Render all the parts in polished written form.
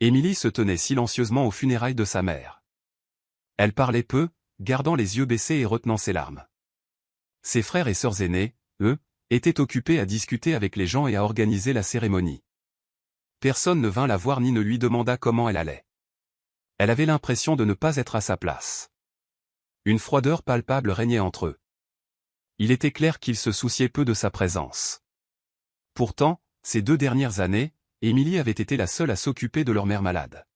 Émilie se tenait silencieusement aux funérailles de sa mère. Elle parlait peu, gardant les yeux baissés et retenant ses larmes. Ses frères et sœurs aînés, eux, étaient occupés à discuter avec les gens et à organiser la cérémonie. Personne ne vint la voir ni ne lui demanda comment elle allait. Elle avait l'impression de ne pas être à sa place. Une froideur palpable régnait entre eux. Il était clair qu'ils se souciaient peu de sa présence. Pourtant, ces 2 dernières années, Émilie avait été la seule à s'occuper de leur mère malade.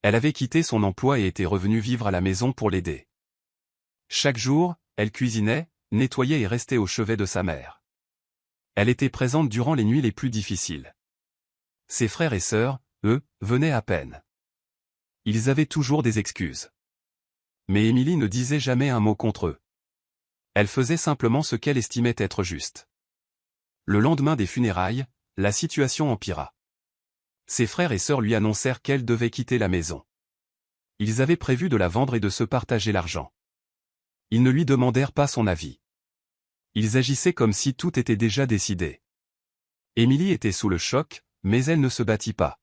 Elle avait quitté son emploi et était revenue vivre à la maison pour l'aider. Chaque jour, elle cuisinait, nettoyait et restait au chevet de sa mère. Elle était présente durant les nuits les plus difficiles. Ses frères et sœurs, eux, venaient à peine. Ils avaient toujours des excuses. Mais Émilie ne disait jamais un mot contre eux. Elle faisait simplement ce qu'elle estimait être juste. Le lendemain des funérailles, la situation empira. Ses frères et sœurs lui annoncèrent qu'elle devait quitter la maison. Ils avaient prévu de la vendre et de se partager l'argent. Ils ne lui demandèrent pas son avis. Ils agissaient comme si tout était déjà décidé. Émilie était sous le choc, mais elle ne se battit pas.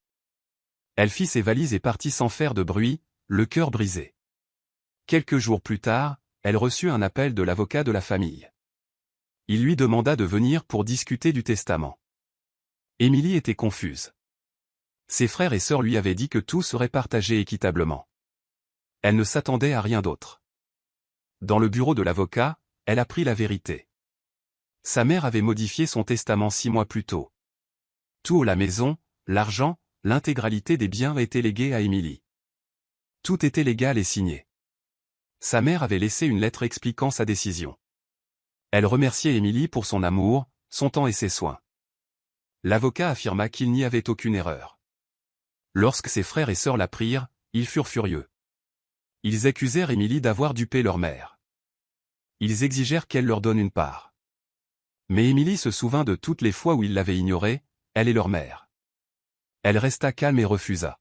Elle fit ses valises et partit sans faire de bruit, le cœur brisé. Quelques jours plus tard, elle reçut un appel de l'avocat de la famille. Il lui demanda de venir pour discuter du testament. Émilie était confuse. Ses frères et sœurs lui avaient dit que tout serait partagé équitablement. Elle ne s'attendait à rien d'autre. Dans le bureau de l'avocat, elle apprit la vérité. Sa mère avait modifié son testament 6 mois plus tôt. Tout la maison, l'argent, l'intégralité des biens étaient légués à Émilie. Tout était légal et signé. Sa mère avait laissé une lettre expliquant sa décision. Elle remerciait Émilie pour son amour, son temps et ses soins. L'avocat affirma qu'il n'y avait aucune erreur. Lorsque ses frères et sœurs l'apprirent, ils furent furieux. Ils accusèrent Émilie d'avoir dupé leur mère. Ils exigèrent qu'elle leur donne une part. Mais Émilie se souvint de toutes les fois où ils l'avaient ignorée, elle et leur mère. Elle resta calme et refusa.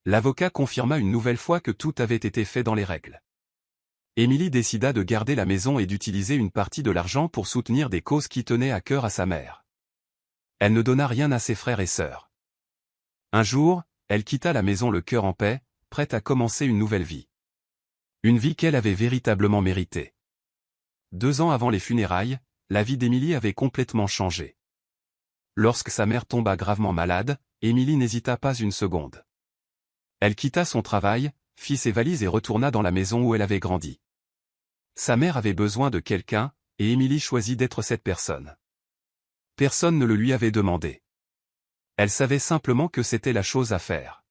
L'avocat confirma une nouvelle fois que tout avait été fait dans les règles. Émilie décida de garder la maison et d'utiliser une partie de l'argent pour soutenir des causes qui tenaient à cœur à sa mère. Elle ne donna rien à ses frères et sœurs. Un jour, elle quitta la maison le cœur en paix, prête à commencer une nouvelle vie. Une vie qu'elle avait véritablement méritée. 2 ans avant les funérailles, la vie d'Émilie avait complètement changé. Lorsque sa mère tomba gravement malade, Émilie n'hésita pas une seconde. Elle quitta son travail, fit ses valises et retourna dans la maison où elle avait grandi. Sa mère avait besoin de quelqu'un, et Émilie choisit d'être cette personne. Personne ne le lui avait demandé. Elle savait simplement que c'était la chose à faire.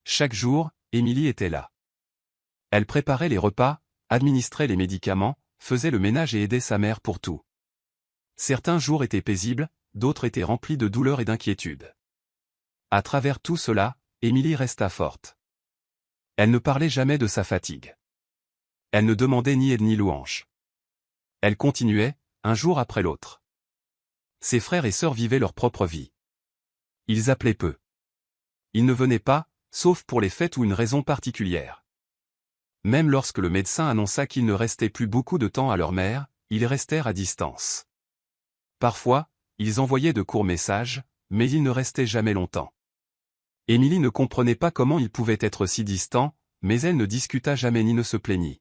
Chaque jour, Émilie était là. Elle préparait les repas, administrait les médicaments, faisait le ménage et aidait sa mère pour tout. Certains jours étaient paisibles, d'autres étaient remplis de douleur et d'inquiétude. À travers tout cela, Émilie resta forte. Elle ne parlait jamais de sa fatigue. Elle ne demandait ni aide ni louange. Elle continuait, un jour après l'autre. Ses frères et sœurs vivaient leur propre vie. Ils appelaient peu. Ils ne venaient pas, sauf pour les fêtes ou une raison particulière. Même lorsque le médecin annonça qu'il ne restait plus beaucoup de temps à leur mère, ils restèrent à distance. Parfois, ils envoyaient de courts messages, mais ils ne restaient jamais longtemps. Émilie ne comprenait pas comment ils pouvaient être si distants, mais elle ne discuta jamais ni ne se plaignit.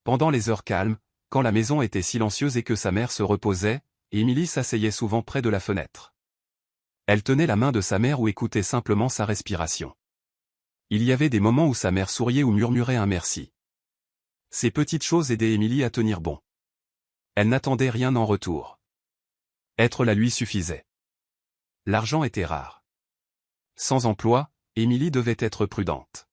Pendant les heures calmes, quand la maison était silencieuse et que sa mère se reposait, Émilie s'asseyait souvent près de la fenêtre. Elle tenait la main de sa mère ou écoutait simplement sa respiration. Il y avait des moments où sa mère souriait ou murmurait un merci. Ces petites choses aidaient Émilie à tenir bon. Elle n'attendait rien en retour. Être là lui suffisait. L'argent était rare. Sans emploi, Émilie devait être prudente.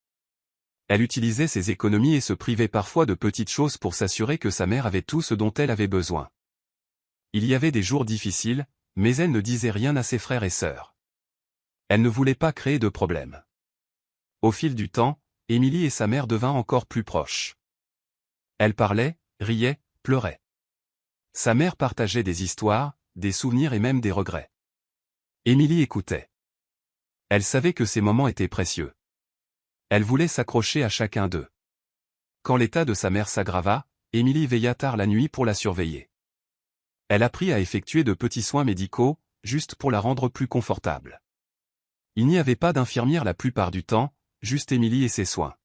Elle utilisait ses économies et se privait parfois de petites choses pour s'assurer que sa mère avait tout ce dont elle avait besoin. Il y avait des jours difficiles, mais elle ne disait rien à ses frères et sœurs. Elle ne voulait pas créer de problème. Au fil du temps, Émilie et sa mère devinrent encore plus proches. Elle parlait, riait, pleurait. Sa mère partageait des histoires, des souvenirs et même des regrets. Émilie écoutait. Elle savait que ces moments étaient précieux. Elle voulait s'accrocher à chacun d'eux. Quand l'état de sa mère s'aggrava, Émilie veilla tard la nuit pour la surveiller. Elle apprit à effectuer de petits soins médicaux, juste pour la rendre plus confortable. Il n'y avait pas d'infirmière la plupart du temps, juste Émilie et ses soins.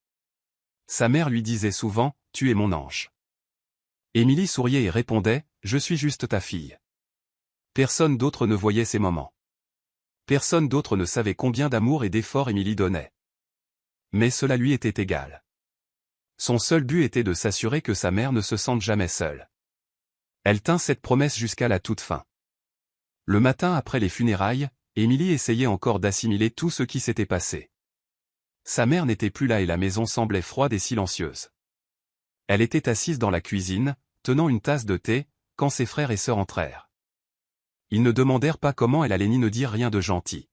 Sa mère lui disait souvent, « Tu es mon ange ». Émilie souriait et répondait, « Je suis juste ta fille ». Personne d'autre ne voyait ces moments. Personne d'autre ne savait combien d'amour et d'efforts Émilie donnait. Mais cela lui était égal. Son seul but était de s'assurer que sa mère ne se sente jamais seule. Elle tint cette promesse jusqu'à la toute fin. Le matin après les funérailles, Émilie essayait encore d'assimiler tout ce qui s'était passé. Sa mère n'était plus là et la maison semblait froide et silencieuse. Elle était assise dans la cuisine, tenant une tasse de thé, quand ses frères et sœurs entrèrent. Ils ne demandèrent pas comment elle allait ni ne dirent rien de gentil.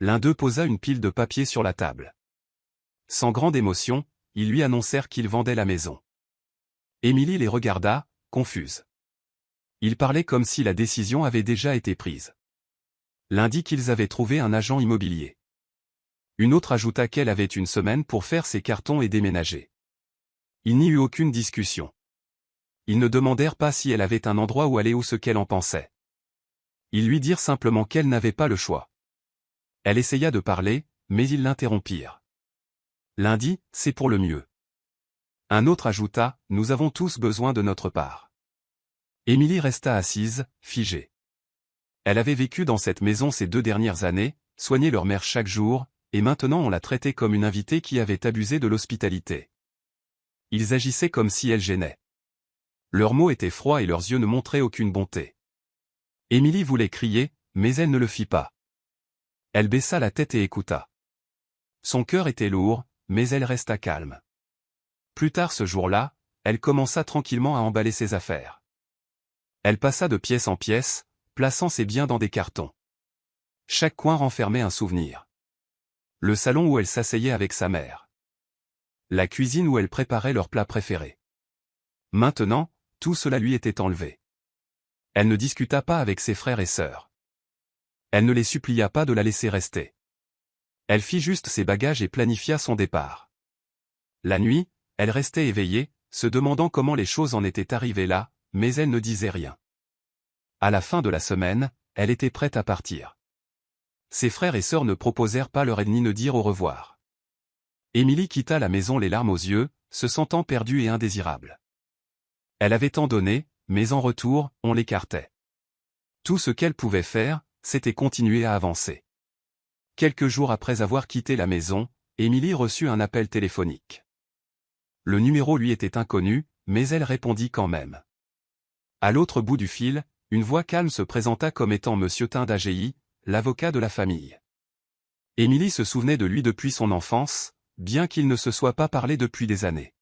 L'un d'eux posa une pile de papier sur la table. Sans grande émotion, ils lui annoncèrent qu'ils vendaient la maison. Émilie les regarda, confuse. Ils parlaient comme si la décision avait déjà été prise. L'un dit qu'ils avaient trouvé un agent immobilier. Une autre ajouta qu'elle avait une semaine pour faire ses cartons et déménager. Il n'y eut aucune discussion. Ils ne demandèrent pas si elle avait un endroit où aller ou ce qu'elle en pensait. Ils lui dirent simplement qu'elle n'avait pas le choix. Elle essaya de parler, mais ils l'interrompirent. L'un dit, « C'est pour le mieux ». Un autre ajouta, « Nous avons tous besoin de notre part ». Émilie resta assise, figée. Elle avait vécu dans cette maison ces 2 dernières années, soigné leur mère chaque jour, et maintenant on la traitait comme une invitée qui avait abusé de l'hospitalité. Ils agissaient comme si elle gênait. Leurs mots étaient froids et leurs yeux ne montraient aucune bonté. Émilie voulait crier, mais elle ne le fit pas. Elle baissa la tête et écouta. Son cœur était lourd, mais elle resta calme. Plus tard ce jour-là, elle commença tranquillement à emballer ses affaires. Elle passa de pièce en pièce, plaçant ses biens dans des cartons. Chaque coin renfermait un souvenir. Le salon où elle s'asseyait avec sa mère. La cuisine où elle préparait leurs plats préférés. Maintenant, tout cela lui était enlevé. Elle ne discuta pas avec ses frères et sœurs. Elle ne les supplia pas de la laisser rester. Elle fit juste ses bagages et planifia son départ. La nuit, elle restait éveillée, se demandant comment les choses en étaient arrivées là, mais elle ne disait rien. À la fin de la semaine, elle était prête à partir. Ses frères et sœurs ne proposèrent pas leur aide ni ne dirent au revoir. Émilie quitta la maison les larmes aux yeux, se sentant perdue et indésirable. Elle avait tant donné, mais en retour, on l'écartait. Tout ce qu'elle pouvait faire, c'était continuer à avancer. Quelques jours après avoir quitté la maison, Émilie reçut un appel téléphonique. Le numéro lui était inconnu, mais elle répondit quand même. À l'autre bout du fil, une voix calme se présenta comme étant Monsieur Tindagei, l'avocat de la famille. Émilie se souvenait de lui depuis son enfance, bien qu'il ne se soit pas parlé depuis des années.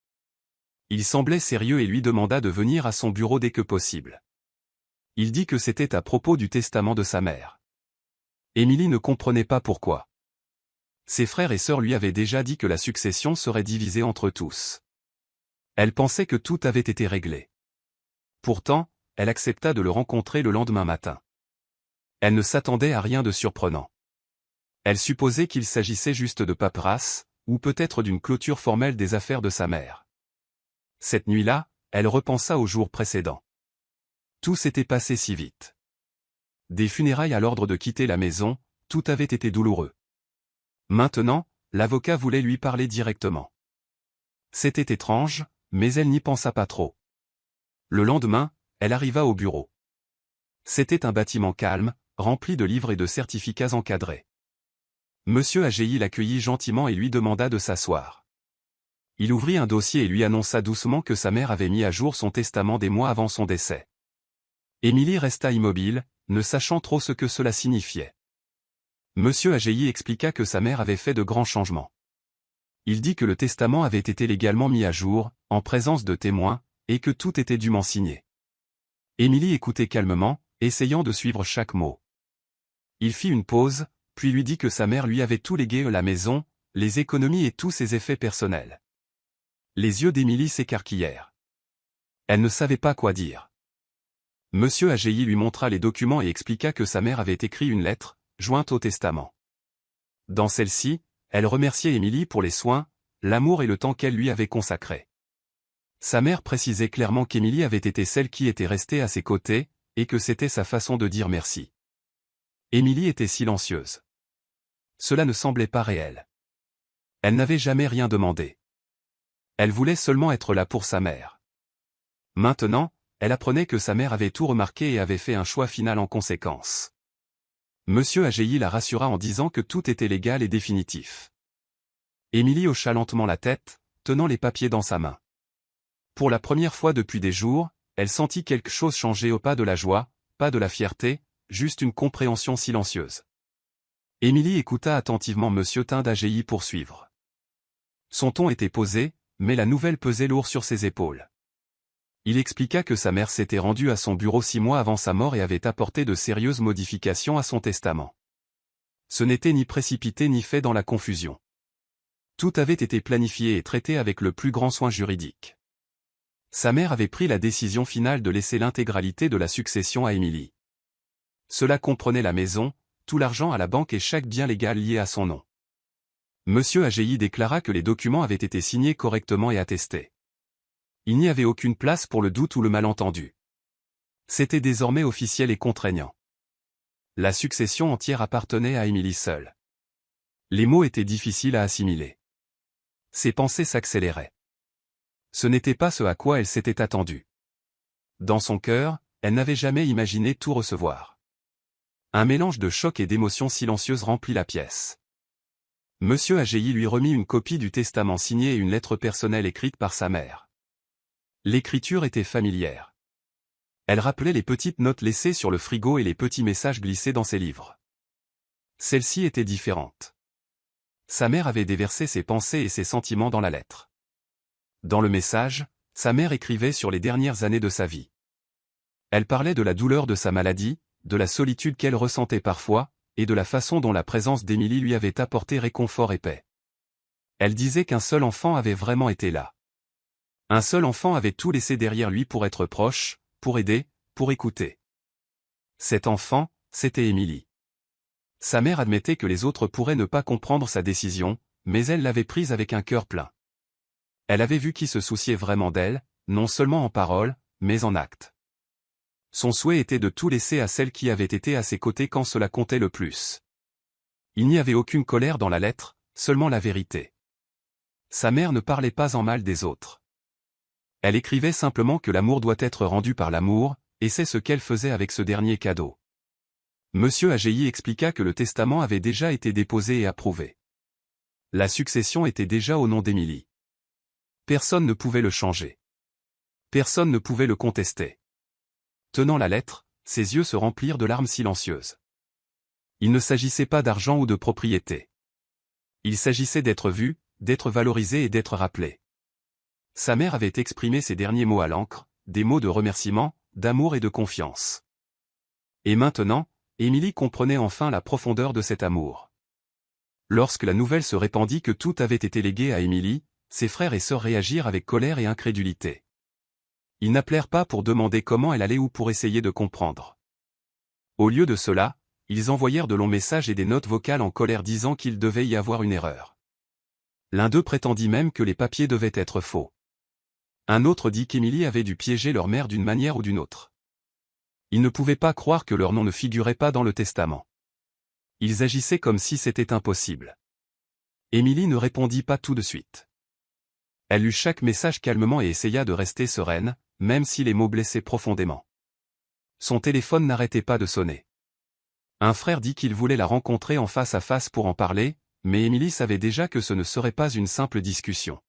Il semblait sérieux et lui demanda de venir à son bureau dès que possible. Il dit que c'était à propos du testament de sa mère. Émilie ne comprenait pas pourquoi. Ses frères et sœurs lui avaient déjà dit que la succession serait divisée entre tous. Elle pensait que tout avait été réglé. Pourtant, elle accepta de le rencontrer le lendemain matin. Elle ne s'attendait à rien de surprenant. Elle supposait qu'il s'agissait juste de paperasse, ou peut-être d'une clôture formelle des affaires de sa mère. Cette nuit-là, elle repensa aux jours précédents. Tout s'était passé si vite. Des funérailles à l'ordre de quitter la maison, tout avait été douloureux. Maintenant, l'avocat voulait lui parler directement. C'était étrange, mais elle n'y pensa pas trop. Le lendemain, elle arriva au bureau. C'était un bâtiment calme, rempli de livres et de certificats encadrés. Monsieur Agei l'accueillit gentiment et lui demanda de s'asseoir. Il ouvrit un dossier et lui annonça doucement que sa mère avait mis à jour son testament des mois avant son décès. Émilie resta immobile, ne sachant trop ce que cela signifiait. Monsieur Agei expliqua que sa mère avait fait de grands changements. Il dit que le testament avait été légalement mis à jour, en présence de témoins, et que tout était dûment signé. Émilie écoutait calmement, essayant de suivre chaque mot. Il fit une pause, puis lui dit que sa mère lui avait tout légué, la maison, les économies et tous ses effets personnels. Les yeux d'Émilie s'écarquillèrent. Elle ne savait pas quoi dire. Monsieur Agei lui montra les documents et expliqua que sa mère avait écrit une lettre, jointe au testament. Dans celle-ci, elle remerciait Émilie pour les soins, l'amour et le temps qu'elle lui avait consacré. Sa mère précisait clairement qu'Émilie avait été celle qui était restée à ses côtés, et que c'était sa façon de dire merci. Émilie était silencieuse. Cela ne semblait pas réel. Elle n'avait jamais rien demandé. Elle voulait seulement être là pour sa mère. Maintenant, elle apprenait que sa mère avait tout remarqué et avait fait un choix final en conséquence. Monsieur Agéi la rassura en disant que tout était légal et définitif. Émilie hocha lentement la tête, tenant les papiers dans sa main. Pour la première fois depuis des jours, elle sentit quelque chose changer au pas de la joie, pas de la fierté, juste une compréhension silencieuse. Émilie écouta attentivement Monsieur Tin d'Agéi poursuivre. Son ton était posé, mais la nouvelle pesait lourd sur ses épaules. Il expliqua que sa mère s'était rendue à son bureau 6 mois avant sa mort et avait apporté de sérieuses modifications à son testament. Ce n'était ni précipité ni fait dans la confusion. Tout avait été planifié et traité avec le plus grand soin juridique. Sa mère avait pris la décision finale de laisser l'intégralité de la succession à Émilie. Cela comprenait la maison, tout l'argent à la banque et chaque bien légal lié à son nom. Monsieur Agéi déclara que les documents avaient été signés correctement et attestés. Il n'y avait aucune place pour le doute ou le malentendu. C'était désormais officiel et contraignant. La succession entière appartenait à Émilie seule. Les mots étaient difficiles à assimiler. Ses pensées s'accéléraient. Ce n'était pas ce à quoi elle s'était attendue. Dans son cœur, elle n'avait jamais imaginé tout recevoir. Un mélange de choc et d'émotions silencieuses remplit la pièce. Monsieur Agéi lui remit une copie du testament signé et une lettre personnelle écrite par sa mère. L'écriture était familière. Elle rappelait les petites notes laissées sur le frigo et les petits messages glissés dans ses livres. Celle-ci était différente. Sa mère avait déversé ses pensées et ses sentiments dans la lettre. Dans le message, sa mère écrivait sur les dernières années de sa vie. Elle parlait de la douleur de sa maladie, de la solitude qu'elle ressentait parfois, et de la façon dont la présence d'Émilie lui avait apporté réconfort et paix. Elle disait qu'un seul enfant avait vraiment été là. Un seul enfant avait tout laissé derrière lui pour être proche, pour aider, pour écouter. Cet enfant, c'était Émilie. Sa mère admettait que les autres pourraient ne pas comprendre sa décision, mais elle l'avait prise avec un cœur plein. Elle avait vu qui se souciait vraiment d'elle, non seulement en parole, mais en acte. Son souhait était de tout laisser à celle qui avait été à ses côtés quand cela comptait le plus. Il n'y avait aucune colère dans la lettre, seulement la vérité. Sa mère ne parlait pas en mal des autres. Elle écrivait simplement que l'amour doit être rendu par l'amour, et c'est ce qu'elle faisait avec ce dernier cadeau. Monsieur Agéi expliqua que le testament avait déjà été déposé et approuvé. La succession était déjà au nom d'Émilie. Personne ne pouvait le changer. Personne ne pouvait le contester. Tenant la lettre, ses yeux se remplirent de larmes silencieuses. Il ne s'agissait pas d'argent ou de propriété. Il s'agissait d'être vu, d'être valorisé et d'être rappelé. Sa mère avait exprimé ses derniers mots à l'encre, des mots de remerciement, d'amour et de confiance. Et maintenant, Émilie comprenait enfin la profondeur de cet amour. Lorsque la nouvelle se répandit que tout avait été légué à Émilie, ses frères et sœurs réagirent avec colère et incrédulité. Ils n'appelèrent pas pour demander comment elle allait ou pour essayer de comprendre. Au lieu de cela, ils envoyèrent de longs messages et des notes vocales en colère disant qu'il devait y avoir une erreur. L'un d'eux prétendit même que les papiers devaient être faux. Un autre dit qu'Émilie avait dû piéger leur mère d'une manière ou d'une autre. Ils ne pouvaient pas croire que leur nom ne figurait pas dans le testament. Ils agissaient comme si c'était impossible. Émilie ne répondit pas tout de suite. Elle lut chaque message calmement et essaya de rester sereine, même si les mots blessaient profondément. Son téléphone n'arrêtait pas de sonner. Un frère dit qu'il voulait la rencontrer en face à face pour en parler, mais Émilie savait déjà que ce ne serait pas une simple discussion.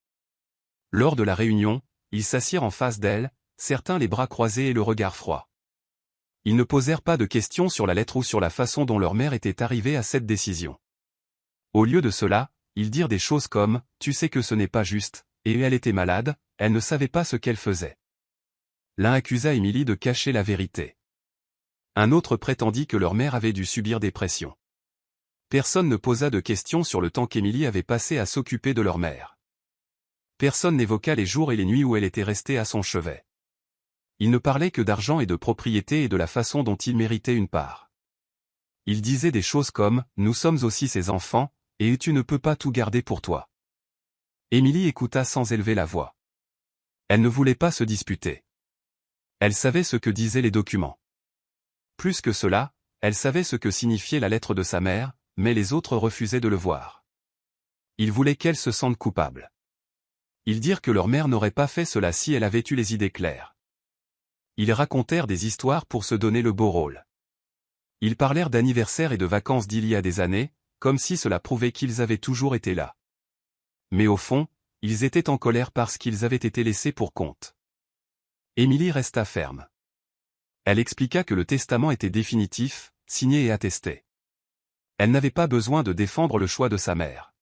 Lors de la réunion, ils s'assirent en face d'elle, certains les bras croisés et le regard froid. Ils ne posèrent pas de questions sur la lettre ou sur la façon dont leur mère était arrivée à cette décision. Au lieu de cela, ils dirent des choses comme « Tu sais que ce n'est pas juste », et elle était malade, elle ne savait pas ce qu'elle faisait. L'un accusa Émilie de cacher la vérité. Un autre prétendit que leur mère avait dû subir des pressions. Personne ne posa de questions sur le temps qu'Émilie avait passé à s'occuper de leur mère. Personne n'évoqua les jours et les nuits où elle était restée à son chevet. Ils ne parlaient que d'argent et de propriété et de la façon dont ils méritaient une part. Ils disaient des choses comme « Nous sommes aussi ses enfants, et tu ne peux pas tout garder pour toi. » Émilie écouta sans élever la voix. Elle ne voulait pas se disputer. Elle savait ce que disaient les documents. Plus que cela, elle savait ce que signifiait la lettre de sa mère, mais les autres refusaient de le voir. Ils voulaient qu'elle se sente coupable. Ils dirent que leur mère n'aurait pas fait cela si elle avait eu les idées claires. Ils racontèrent des histoires pour se donner le beau rôle. Ils parlèrent d'anniversaires et de vacances d'il y a des années, comme si cela prouvait qu'ils avaient toujours été là. Mais au fond, ils étaient en colère parce qu'ils avaient été laissés pour compte. Émilie resta ferme. Elle expliqua que le testament était définitif, signé et attesté. Elle n'avait pas besoin de défendre le choix de sa mère.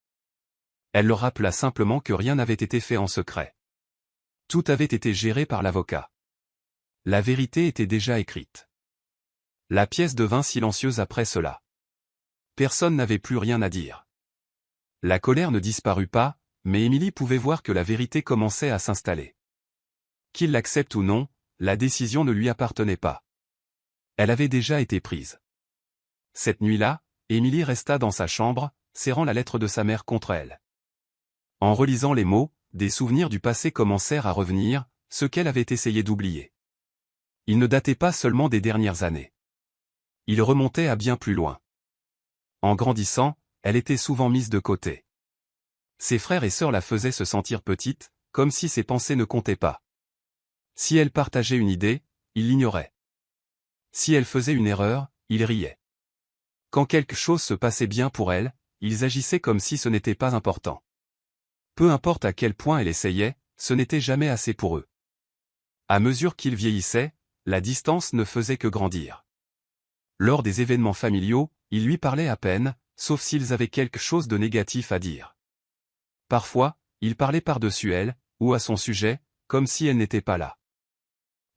Elle leur rappela simplement que rien n'avait été fait en secret. Tout avait été géré par l'avocat. La vérité était déjà écrite. La pièce devint silencieuse après cela. Personne n'avait plus rien à dire. La colère ne disparut pas, mais Émilie pouvait voir que la vérité commençait à s'installer. Qu'il l'accepte ou non, la décision ne lui appartenait pas. Elle avait déjà été prise. Cette nuit-là, Émilie resta dans sa chambre, serrant la lettre de sa mère contre elle. En relisant les mots, des souvenirs du passé commencèrent à revenir, ce qu'elle avait essayé d'oublier. Ils ne dataient pas seulement des dernières années. Ils remontaient à bien plus loin. En grandissant, elle était souvent mise de côté. Ses frères et sœurs la faisaient se sentir petite, comme si ses pensées ne comptaient pas. Si elle partageait une idée, ils l'ignoraient. Si elle faisait une erreur, ils riaient. Quand quelque chose se passait bien pour elle, ils agissaient comme si ce n'était pas important. Peu importe à quel point elle essayait, ce n'était jamais assez pour eux. À mesure qu'ils vieillissaient, la distance ne faisait que grandir. Lors des événements familiaux, ils lui parlaient à peine, sauf s'ils avaient quelque chose de négatif à dire. Parfois, ils parlaient par-dessus elle, ou à son sujet, comme si elle n'était pas là.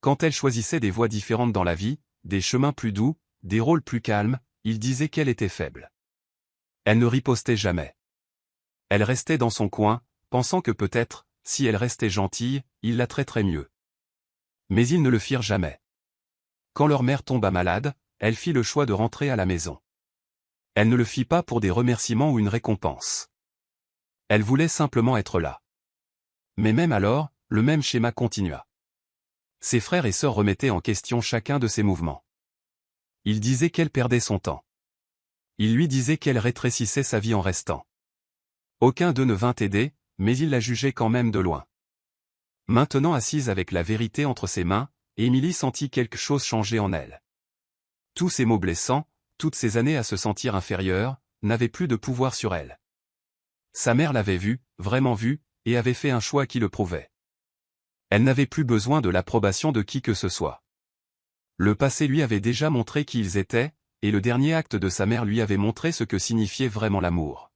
Quand elle choisissait des voies différentes dans la vie, des chemins plus doux, des rôles plus calmes, ils disaient qu'elle était faible. Elle ne ripostait jamais. Elle restait dans son coin, pensant que peut-être, si elle restait gentille, ils la traiteraient mieux. Mais ils ne le firent jamais. Quand leur mère tomba malade, elle fit le choix de rentrer à la maison. Elle ne le fit pas pour des remerciements ou une récompense. Elle voulait simplement être là. Mais même alors, le même schéma continua. Ses frères et sœurs remettaient en question chacun de ses mouvements. Ils disaient qu'elle perdait son temps. Ils lui disaient qu'elle rétrécissait sa vie en restant. Aucun d'eux ne vint aider, mais ils la jugeaient quand même de loin. Maintenant assise avec la vérité entre ses mains, Émilie sentit quelque chose changer en elle. Tous ces mots blessants, toutes ces années à se sentir inférieure, n'avaient plus de pouvoir sur elle. Sa mère l'avait vue, vraiment vue, et avait fait un choix qui le prouvait. Elle n'avait plus besoin de l'approbation de qui que ce soit. Le passé lui avait déjà montré qui ils étaient, et le dernier acte de sa mère lui avait montré ce que signifiait vraiment l'amour.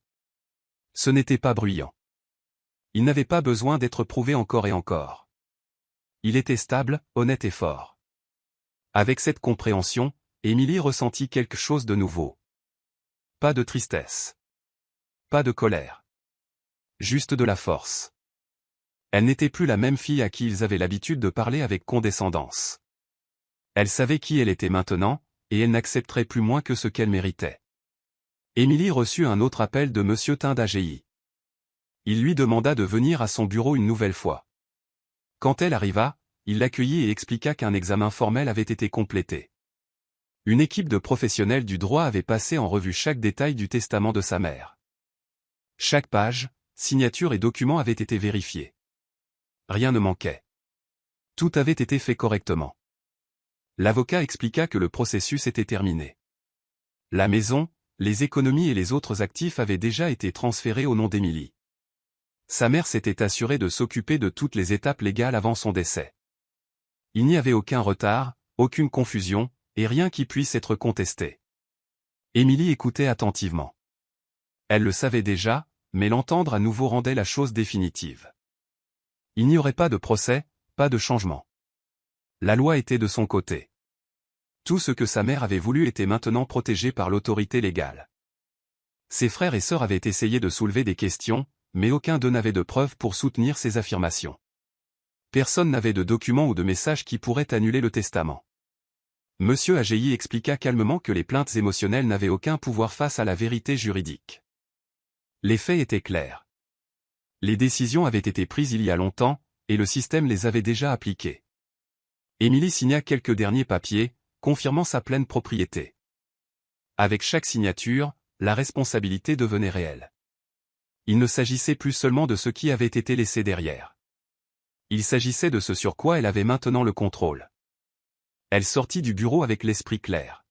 Ce n'était pas bruyant. Il n'avait pas besoin d'être prouvé encore et encore. Il était stable, honnête et fort. Avec cette compréhension, Émilie ressentit quelque chose de nouveau. Pas de tristesse. Pas de colère. Juste de la force. Elle n'était plus la même fille à qui ils avaient l'habitude de parler avec condescendance. Elle savait qui elle était maintenant, et elle n'accepterait plus moins que ce qu'elle méritait. Émilie reçut un autre appel de Monsieur Tindagei. Il lui demanda de venir à son bureau une nouvelle fois. Quand elle arriva, il l'accueillit et expliqua qu'un examen formel avait été complété. Une équipe de professionnels du droit avait passé en revue chaque détail du testament de sa mère. Chaque page, signature et document avaient été vérifiés. Rien ne manquait. Tout avait été fait correctement. L'avocat expliqua que le processus était terminé. La maison, les économies et les autres actifs avaient déjà été transférés au nom d'Émilie. Sa mère s'était assurée de s'occuper de toutes les étapes légales avant son décès. Il n'y avait aucun retard, aucune confusion, et rien qui puisse être contesté. Émilie écoutait attentivement. Elle le savait déjà, mais l'entendre à nouveau rendait la chose définitive. Il n'y aurait pas de procès, pas de changement. La loi était de son côté. Tout ce que sa mère avait voulu était maintenant protégé par l'autorité légale. Ses frères et sœurs avaient essayé de soulever des questions, mais aucun d'eux n'avait de preuves pour soutenir ces affirmations. Personne n'avait de documents ou de messages qui pourraient annuler le testament. Monsieur Agei expliqua calmement que les plaintes émotionnelles n'avaient aucun pouvoir face à la vérité juridique. Les faits étaient clairs. Les décisions avaient été prises il y a longtemps, et le système les avait déjà appliquées. Émilie signa quelques derniers papiers, confirmant sa pleine propriété. Avec chaque signature, la responsabilité devenait réelle. Il ne s'agissait plus seulement de ce qui avait été laissé derrière. Il s'agissait de ce sur quoi elle avait maintenant le contrôle. Elle sortit du bureau avec l'esprit clair.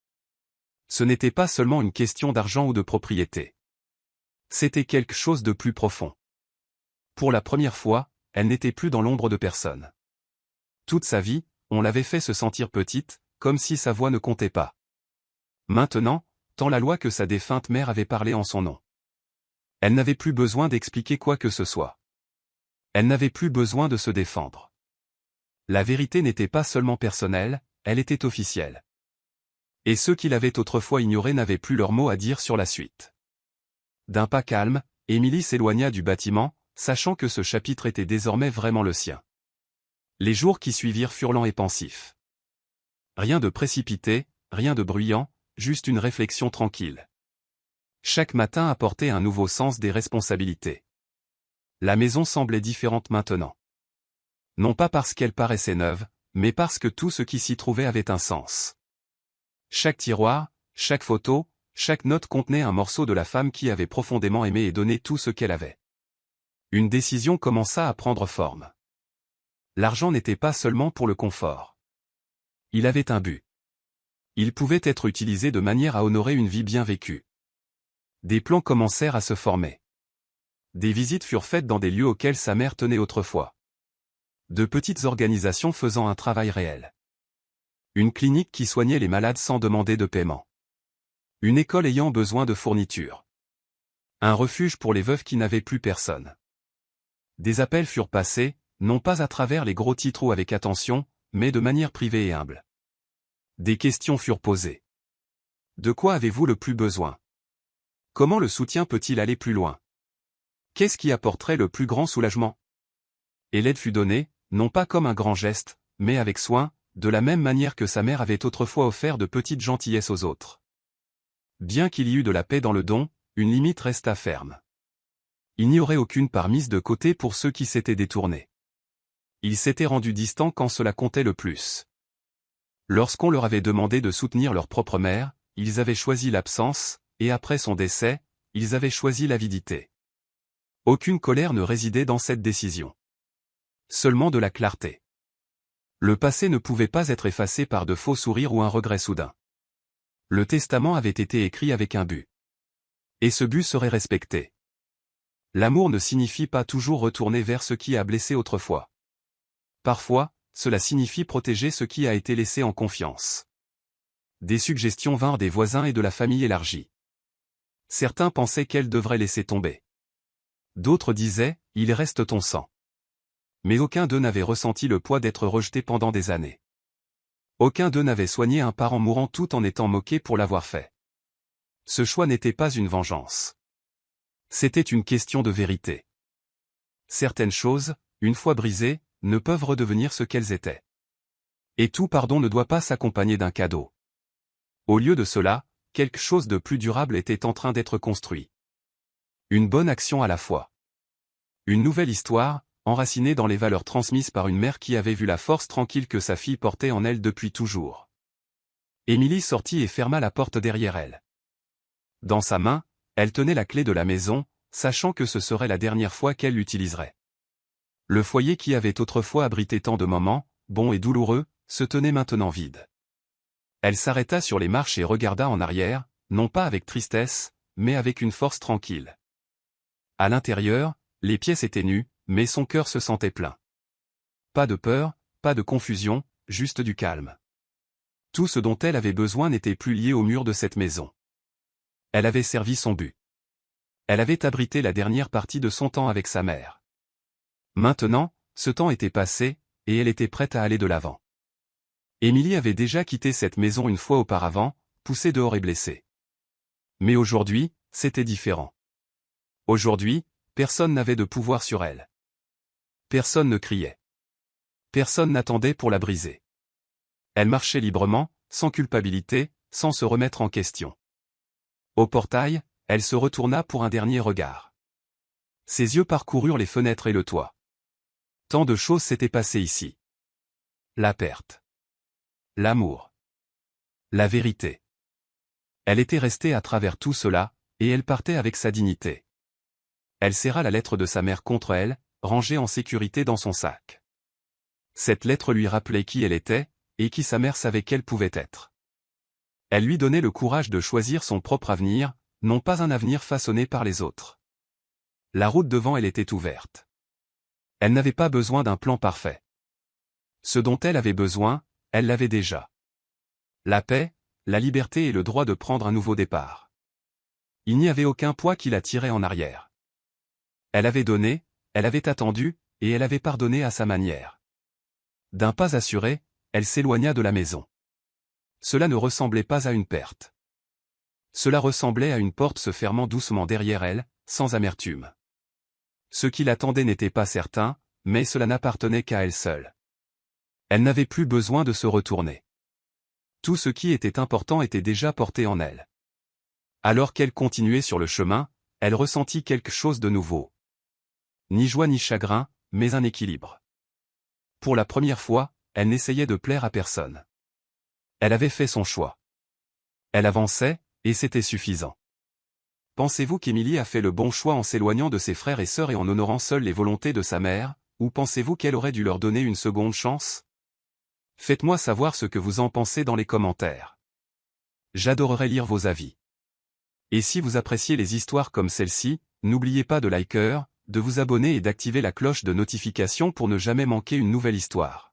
Ce n'était pas seulement une question d'argent ou de propriété. C'était quelque chose de plus profond. Pour la première fois, elle n'était plus dans l'ombre de personne. Toute sa vie, on l'avait fait se sentir petite, comme si sa voix ne comptait pas. Maintenant, tant la loi que sa défunte mère avait parlé en son nom. Elle n'avait plus besoin d'expliquer quoi que ce soit. Elle n'avait plus besoin de se défendre. La vérité n'était pas seulement personnelle, elle était officielle. Et ceux qui l'avaient autrefois ignorée n'avaient plus leur mot à dire sur la suite. D'un pas calme, Émilie s'éloigna du bâtiment, sachant que ce chapitre était désormais vraiment le sien. Les jours qui suivirent furent lents et pensifs. Rien de précipité, rien de bruyant, juste une réflexion tranquille. Chaque matin apportait un nouveau sens des responsabilités. La maison semblait différente maintenant. Non pas parce qu'elle paraissait neuve, mais parce que tout ce qui s'y trouvait avait un sens. Chaque tiroir, chaque photo, chaque note contenait un morceau de la femme qui avait profondément aimé et donné tout ce qu'elle avait. Une décision commença à prendre forme. L'argent n'était pas seulement pour le confort. Il avait un but. Il pouvait être utilisé de manière à honorer une vie bien vécue. Des plans commencèrent à se former. Des visites furent faites dans des lieux auxquels sa mère tenait autrefois. De petites organisations faisant un travail réel. Une clinique qui soignait les malades sans demander de paiement. Une école ayant besoin de fournitures. Un refuge pour les veuves qui n'avaient plus personne. Des appels furent passés, non pas à travers les gros titres ou avec attention, mais de manière privée et humble. Des questions furent posées. De quoi avez-vous le plus besoin? Comment le soutien peut-il aller plus loin? Qu'est-ce qui apporterait le plus grand soulagement? Et l'aide fut donnée, non pas comme un grand geste, mais avec soin, de la même manière que sa mère avait autrefois offert de petites gentillesses aux autres. Bien qu'il y eût de la paix dans le don, une limite resta ferme. Il n'y aurait aucune part mise de côté pour ceux qui s'étaient détournés. Ils s'étaient rendus distants quand cela comptait le plus. Lorsqu'on leur avait demandé de soutenir leur propre mère, ils avaient choisi l'absence, et après son décès, ils avaient choisi l'avidité. Aucune colère ne résidait dans cette décision. Seulement de la clarté. Le passé ne pouvait pas être effacé par de faux sourires ou un regret soudain. Le testament avait été écrit avec un but. Et ce but serait respecté. L'amour ne signifie pas toujours retourner vers ce qui a blessé autrefois. Parfois, cela signifie protéger ce qui a été laissé en confiance. Des suggestions vinrent des voisins et de la famille élargie. Certains pensaient qu'elle devrait laisser tomber. D'autres disaient, il reste ton sang. Mais aucun d'eux n'avait ressenti le poids d'être rejeté pendant des années. Aucun d'eux n'avait soigné un parent mourant tout en étant moqué pour l'avoir fait. Ce choix n'était pas une vengeance. C'était une question de vérité. Certaines choses, une fois brisées, ne peuvent redevenir ce qu'elles étaient. Et tout pardon ne doit pas s'accompagner d'un cadeau. Au lieu de cela, quelque chose de plus durable était en train d'être construit. Une bonne action à la fois. Une nouvelle histoire, enracinée dans les valeurs transmises par une mère qui avait vu la force tranquille que sa fille portait en elle depuis toujours. Émilie sortit et ferma la porte derrière elle. Dans sa main, elle tenait la clé de la maison, sachant que ce serait la dernière fois qu'elle l'utiliserait. Le foyer qui avait autrefois abrité tant de moments, bons et douloureux, se tenait maintenant vide. Elle s'arrêta sur les marches et regarda en arrière, non pas avec tristesse, mais avec une force tranquille. À l'intérieur, les pièces étaient nues, mais son cœur se sentait plein. Pas de peur, pas de confusion, juste du calme. Tout ce dont elle avait besoin n'était plus lié au mur de cette maison. Elle avait servi son but. Elle avait abrité la dernière partie de son temps avec sa mère. Maintenant, ce temps était passé, et elle était prête à aller de l'avant. Émilie avait déjà quitté cette maison une fois auparavant, poussée dehors et blessée. Mais aujourd'hui, c'était différent. Aujourd'hui, personne n'avait de pouvoir sur elle. Personne ne criait. Personne n'attendait pour la briser. Elle marchait librement, sans culpabilité, sans se remettre en question. Au portail, elle se retourna pour un dernier regard. Ses yeux parcoururent les fenêtres et le toit. Tant de choses s'étaient passées ici. La perte. L'amour. La vérité. Elle était restée à travers tout cela, et elle partait avec sa dignité. Elle serra la lettre de sa mère contre elle, rangée en sécurité dans son sac. Cette lettre lui rappelait qui elle était, et qui sa mère savait qu'elle pouvait être. Elle lui donnait le courage de choisir son propre avenir, non pas un avenir façonné par les autres. La route devant elle était ouverte. Elle n'avait pas besoin d'un plan parfait. Ce dont elle avait besoin, elle l'avait déjà. La paix, la liberté et le droit de prendre un nouveau départ. Il n'y avait aucun poids qui la tirait en arrière. Elle avait donné, elle avait attendu, et elle avait pardonné à sa manière. D'un pas assuré, elle s'éloigna de la maison. Cela ne ressemblait pas à une perte. Cela ressemblait à une porte se fermant doucement derrière elle, sans amertume. Ce qui l'attendait n'était pas certain, mais cela n'appartenait qu'à elle seule. Elle n'avait plus besoin de se retourner. Tout ce qui était important était déjà porté en elle. Alors qu'elle continuait sur le chemin, elle ressentit quelque chose de nouveau. Ni joie ni chagrin, mais un équilibre. Pour la première fois, elle n'essayait de plaire à personne. Elle avait fait son choix. Elle avançait, et c'était suffisant. Pensez-vous qu'Émilie a fait le bon choix en s'éloignant de ses frères et sœurs et en honorant seule les volontés de sa mère, ou pensez-vous qu'elle aurait dû leur donner une seconde chance? Faites-moi savoir ce que vous en pensez dans les commentaires. J'adorerais lire vos avis. Et si vous appréciez les histoires comme celle-ci, n'oubliez pas de liker, de vous abonner et d'activer la cloche de notification pour ne jamais manquer une nouvelle histoire.